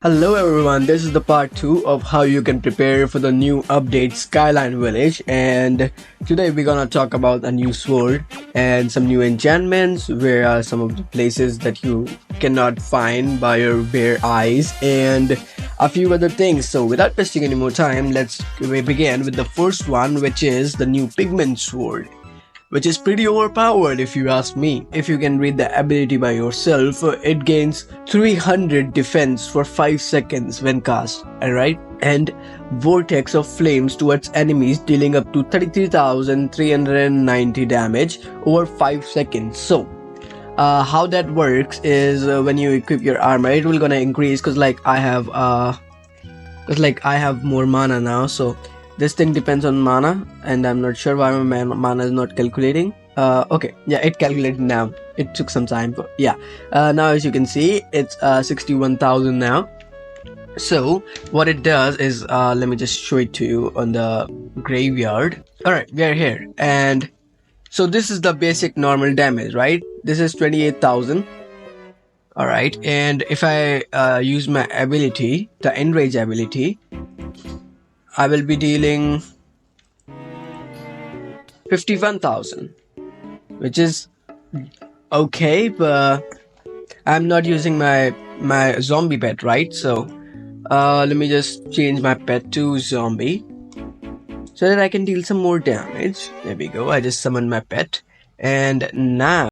Hello everyone, this is the part 2 of how you can prepare for the new update Skyline Village, and today we're gonna talk about a new sword and some new enchantments, where are some of the places that you cannot find by your bare eyes, and a few other things. So without wasting any more time, let's begin with the first one, which is the new Pigman Sword, which is pretty overpowered if you ask me. If you can read the ability by yourself, it gains 300 defense for 5 seconds when cast, alright? And vortex of flames towards enemies, dealing up to 33,390 damage over 5 seconds. So how that works is when you equip your armor, it will gonna increase, because I have more mana now, so this thing depends on mana, and I'm not sure why my mana is not calculating. Okay, yeah, it calculated now. It took some time, but yeah. Now as you can see, it's 61,000 now. So what it does is, let me just show it to you on the graveyard. Alright, we are here, and so this is the basic normal damage, right? This is 28,000. Alright, and if I use my ability, the enrage ability, I will be dealing 51,000, which is okay, but I'm not using my zombie pet, right? So let me just change my pet to zombie so that I can deal some more damage. There we go, I just summoned my pet, and now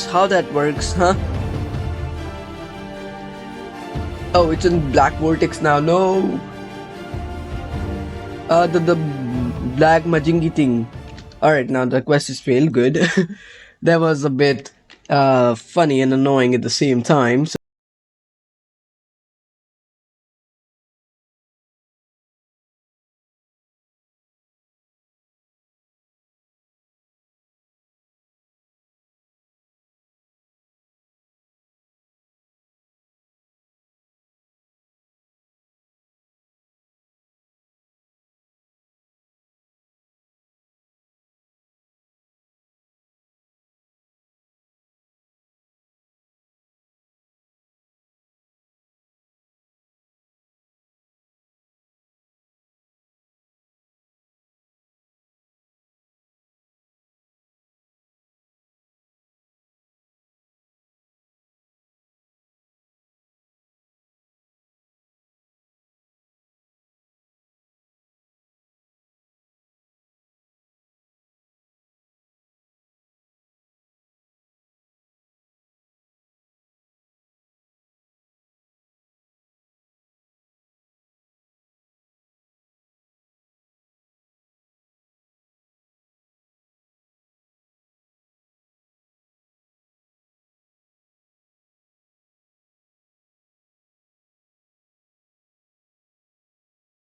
how that works, huh? Oh, it's in black vortex now. No, the black majingi thing. Alright, now the quest is failed. Good. That was a bit funny and annoying at the same time. So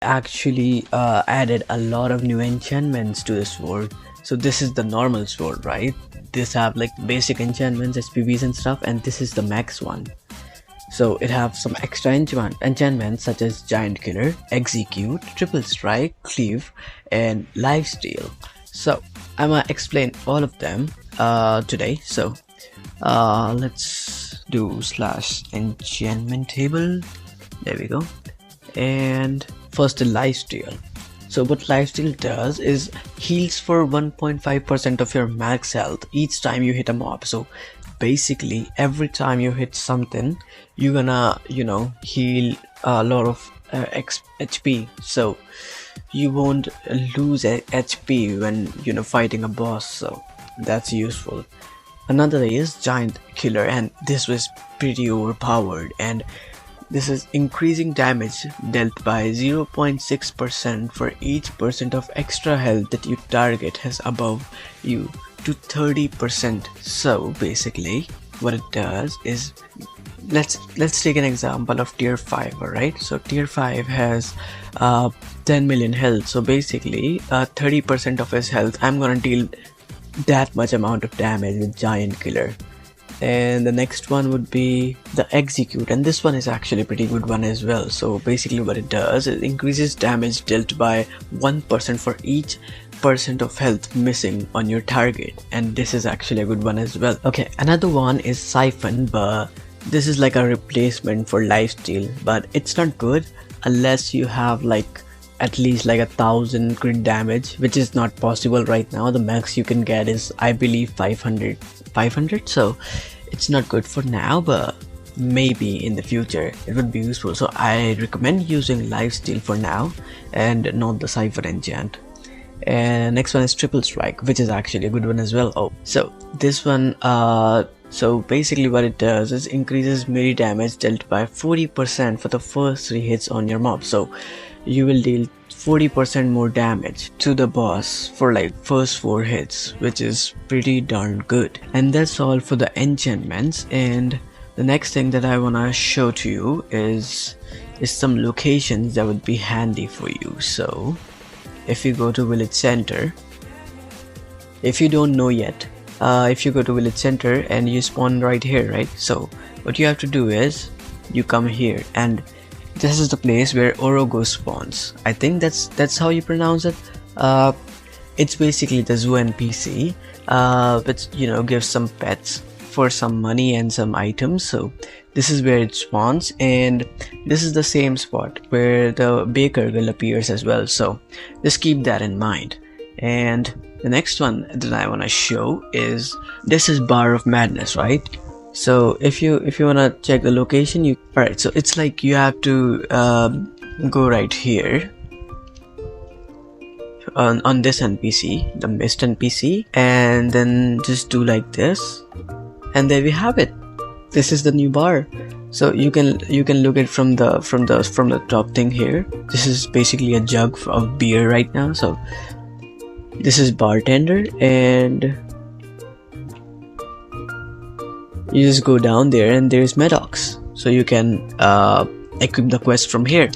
actually added a lot of new enchantments to the sword. So this is the normal sword, right? This have like basic enchantments, SPVs and stuff, and this is the max one. So it have some extra enchantments such as Giant Killer, Execute, Triple Strike, Cleave, and Lifesteal. So I'm gonna explain all of them today. So let's do /enchantment table. There we go. And first, the lifesteal. So what lifesteal does is heals for 1.5% of your max health each time you hit a mob. So basically every time you hit something, you're gonna heal a lot of HP, so you won't lose HP when fighting a boss. So that's useful. Another is Giant Killer, and this was pretty overpowered, and this is increasing damage dealt by 0.6% for each percent of extra health that your target has above you to 30%. So basically what it does is let's take an example of tier 5. All right, so tier 5 has 10 million health, so basically 30% of his health I'm gonna deal that much amount of damage with giant killer. And the next one would be the execute, and this one is actually a pretty good one as well. So basically what it does is increases damage dealt by 1% for each percent of health missing on your target, and this is actually a good one as well. Okay, another one is siphon, but this is like a replacement for lifesteal, but it's not good unless you have like at least like 1,000 crit damage, which is not possible right now. The max you can get is, I believe, 500, so it's not good for now, but maybe in the future it would be useful. So I recommend using lifesteal for now and not the siphon enchant. And next one is triple strike, which is actually a good one as well. Oh, so this one so basically what it does is increases melee damage dealt by 40% for the first 3 hits on your mob. So you will deal 40% more damage to the boss for like first 4 hits, which is pretty darn good. And that's all for the enchantments. And the next thing that I wanna show to you is some locations that would be handy for you. So if you go to village center, if you don't know yet, if you go to village center and you spawn right here, right? So what you have to do is you come here, and this is the place where Orogo spawns. I think that's how you pronounce it. It's basically the zoo NPC, which, you know, gives some pets for some money and some items. So this is where it spawns, and this is the same spot where the baker will appears as well. So just keep that in mind. And the next one that I want to show is, this is Bar of Madness, right? So if you want to check the location, you alright, so it's like you have to go right here on this NPC, the mist NPC, and then just do like this, and there we have it. This is the new bar. So you can look at from the top thing here. This is basically a jug of beer right now. So this is bartender, and you just go down there and there's Medox, so you can equip the quest from here.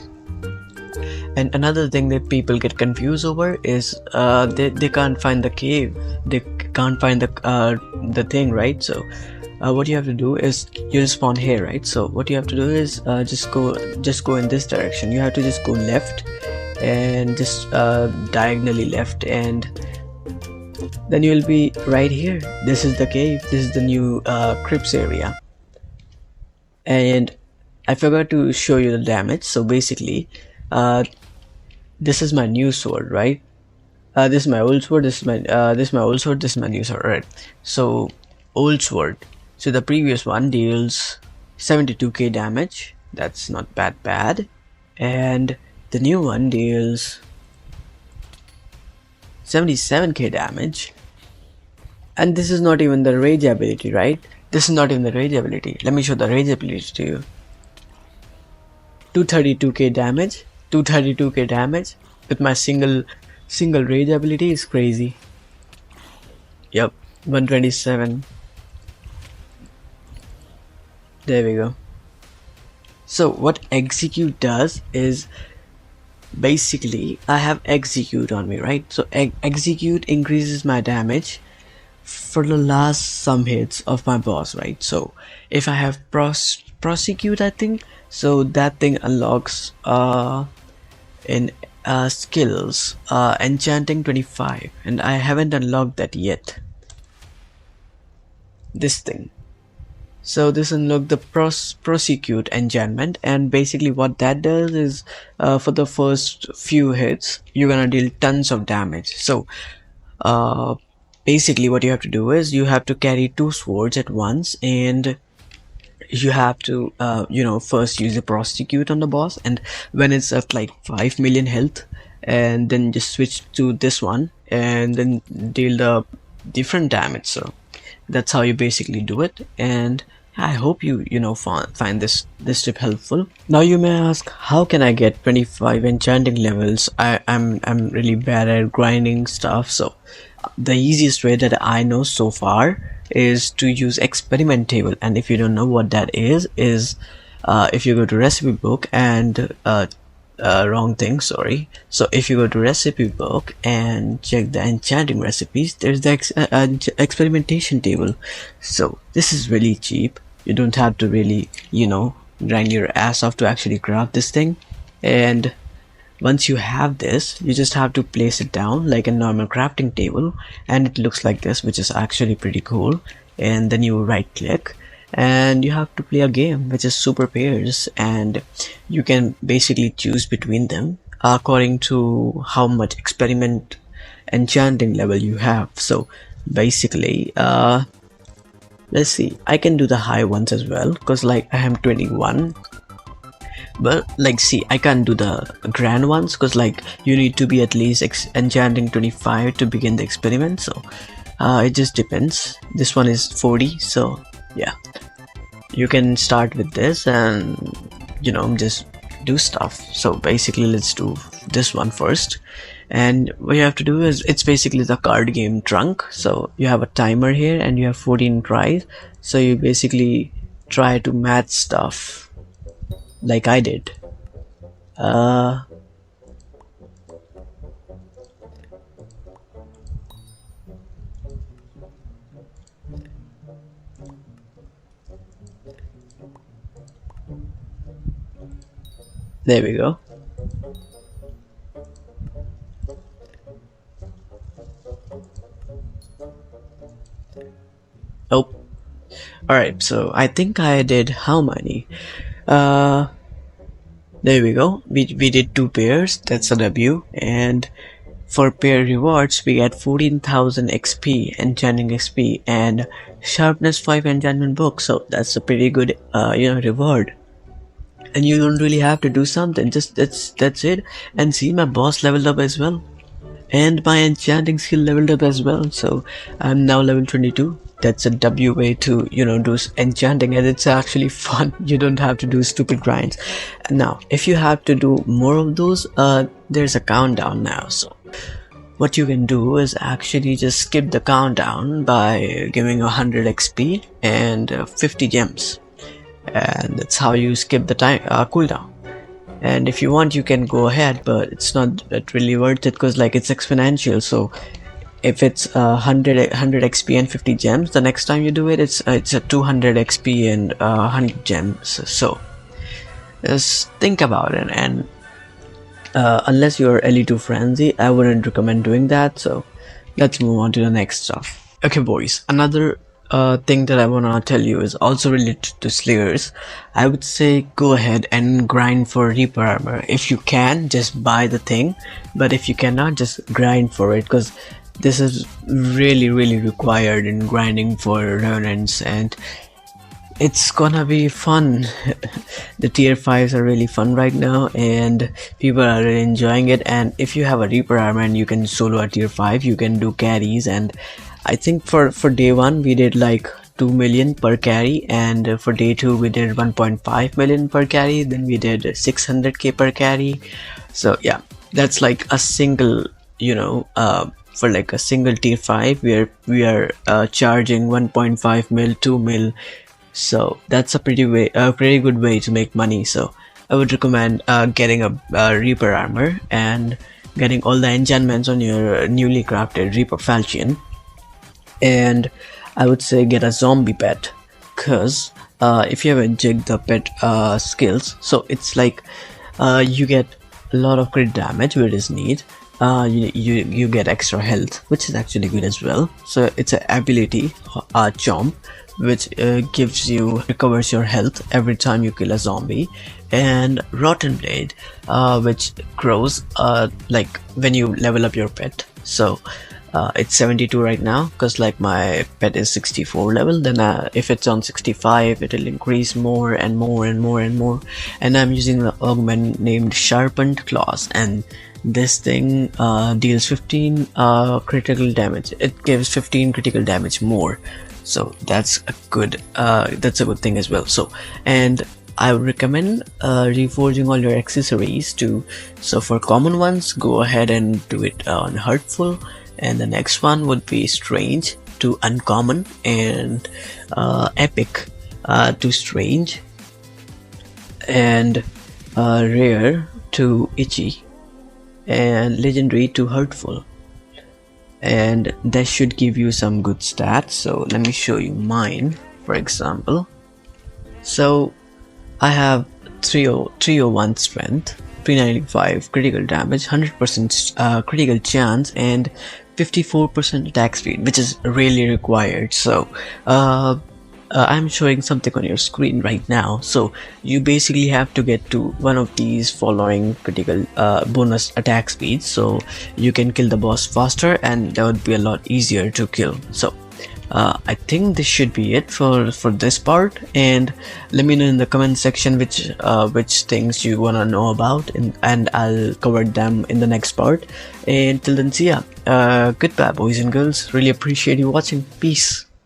And another thing that people get confused over is they can't find the cave, they can't find the thing, right? So what you have to do is you just spawn here, right? So what you have to do is just go in this direction. You have to just go left and just diagonally left, and then you will be right here. This is the cave. This is the new crypts area. And I forgot to show you the damage. So basically this is my new sword, right? This is my old sword, this is my old sword, this is my new sword, right? So old sword, so the previous one deals 72k damage. That's not bad. And the new one deals 77k damage. And this is not even the rage ability, right? This is not even the rage ability. Let me show the rage ability to you. 232k damage, 232k damage with my single rage ability is crazy. Yep, 127. There we go. So what execute does is, basically I have execute on me, right? So execute increases my damage for the last some hits of my boss, right? So if I have prosecute, I think, so that thing unlocks in skills enchanting 25, and I haven't unlocked that yet, this thing. So this unlocked the prosecute enchantment, and basically what that does is for the first few hits you're gonna deal tons of damage. So basically what you have to do is you have to carry 2 swords at once, and you have to first use a prosecute on the boss, and when it's at like 5 million health, and then just switch to this one and then deal the different damage. So that's how you basically do it, and I hope you find this tip helpful. Now you may ask, how can I get 25 enchanting levels? I'm really bad at grinding stuff. So the easiest way that I know so far is to use experiment table. And if you don't know what that is if you go to recipe book and wrong thing, sorry. So if you go to recipe book and check the enchanting recipes, there's the experimentation table. So this is really cheap. You don't have to really, you know, grind your ass off to actually craft this thing. And once you have this, you just have to place it down like a normal crafting table, and it looks like this, which is actually pretty cool. And then you right click and you have to play a game which is super pairs, and you can basically choose between them according to how much experiment enchanting level you have. So basically let's see, I can do the high ones as well because like I am 21, but like see, I can't do the grand ones because like you need to be at least enchanting 25 to begin the experiment. So it just depends. This one is 40, so yeah, you can start with this and, you know, just do stuff. So basically let's do this one first, and what you have to do is, it's basically the card game trunk. So you have a timer here and you have 14 tries, so you basically try to match stuff like I did. There we go. Oh, alright, so I think I did how many? There we go. We did 2 pairs, that's a W, and for pair rewards we get 14,000 XP, enchanting XP, and sharpness 5 enchantment book. So that's a pretty good you know, reward. And you don't really have to do something, just that's it. And see, my boss leveled up as well, and my enchanting skill leveled up as well, so I'm now level 22. That's a W way to, you know, do enchanting, and it's actually fun. You don't have to do stupid grinds. And now if you have to do more of those, there's a countdown now. So what you can do is actually just skip the countdown by giving 100 XP and 50 gems, and that's how you skip the time cooldown. And if you want, you can go ahead, but it's not really worth it because like it's exponential. So if it's 100 XP and 50 gems, the next time you do it, it's a 200 XP and 100 gems. So just think about it, and unless you're Elite Frenzy, I wouldn't recommend doing that. So let's move on to the next stuff. Okay boys, another thing that I wanna tell you is also related to Slayers. I would say go ahead and grind for Reaper armor. If you can, just buy the thing, but if you cannot, just grind for it, because this is really required in grinding for Revenants, and it's gonna be fun. The tier 5s are really fun right now and people are really enjoying it. And if you have a Reaper armor and you can solo a tier 5, you can do carries. And I think for day 1 we did like 2 million per carry, and for day 2 we did 1.5 million per carry, then we did 600k per carry. So yeah, that's like a single, you know, for like a single tier 5 we are charging 1.5 mil, 2 mil. So that's a pretty good way to make money. So I would recommend getting a Reaper armor and getting all the enchantments on your newly crafted Reaper Falchion. And I would say get a zombie pet, cause if you haven't checked the pet skills, so it's like you get a lot of crit damage where it is need. You get extra health, which is actually good as well. So it's an ability, Chomp, which recovers your health every time you kill a zombie, and Rotten Blade, which grows like when you level up your pet. So it's 72 right now because like my pet is 64 level. Then if it's on 65, it'll increase more and more and more and more. And I'm using the augment named Sharpened Claws, and this thing deals 15 critical damage. It gives 15 critical damage more, so that's a good thing as well. So, and I would recommend reforging all your accessories too. So for common ones, go ahead and do it on Hurtful, and the next one would be Strange. to uncommon, and epic to strange, and rare to itchy, and legendary to hurtful. And that should give you some good stats. So let me show you mine, for example. So I have 301 strength, 395 critical damage, 100% critical chance, and 54% attack speed, which is really required. So I'm showing something on your screen right now. So you basically have to get to one of these following critical bonus attack speeds, so you can kill the boss faster, and that would be a lot easier to kill. So I think this should be it for this part, and let me know in the comment section which things you want to know about, and I'll cover them in the next part. And till then, see ya. Goodbye boys and girls, really appreciate you watching. Peace.